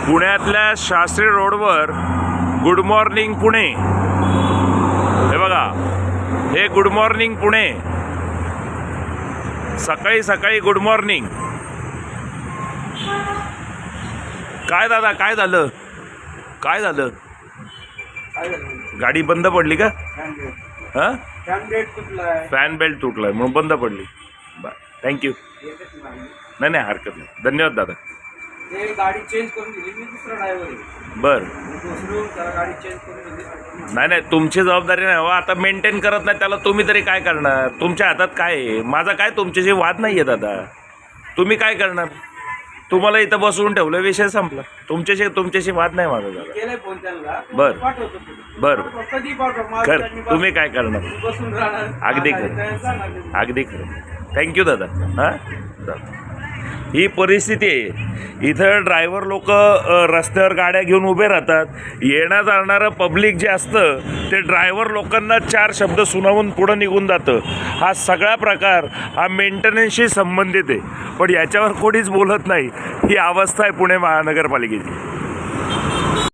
पुण्यातल्या शास्त्री रोडवर good morning Pune, हे बघा, हे गुड मॉर्निंग पुणे, सकाळी सकाळी गुड मॉर्निंग. काय दादा, काय झालं, काय झालं? गाडी बंद पडली का? हां, फॅन बेल्ट तुटलाय म्हणून बंद पडली. बरं, थँक्यू. नाही नाही, हरकत नाही, धन्यवाद दादा. गाडी चेंज करून दिली मी, दुसरा ड्रायव्हर आहे. बरं, गाडी चेंज करून दिली. नाही नाही, तुमची जबाबदारी नाही हो, आता मेंटेन करत नाही त्याला तुम्ही तरी काय करणार? तुमच्या हातात काय आहे? माझा काय तुमच्याशी वाद नाही आहे दादा, तुम्ही काय करणार? तुम्हाला इथं बसवून ठेवलं, विषय संपला. तुमच्याशी वाद नाही माझा दादा. केलंय फोन त्यांना, बरं पाठवतो. बरं, कधी पाठव, खरं तुम्ही काय करणार? बसून राहणार. अगदी खरं, अगदी खरं. थँक्यू दादा. हां, ही परिस्थिती आहे इथं. ड्रायव्हर लोक रस्त्यावर गाड्या घेऊन उभे राहतात. येणं जाणारं पब्लिक जे असतं ते ड्रायव्हर लोकांना 4 शब्द सुनावून पुढं निघून जातं. हा सगळा प्रकार हा मेंटेनन्सशी संबंधित आहे, पण याच्यावर कोणीच बोलत नाही. ही अवस्था आहे पुणे महानगरपालिकेची.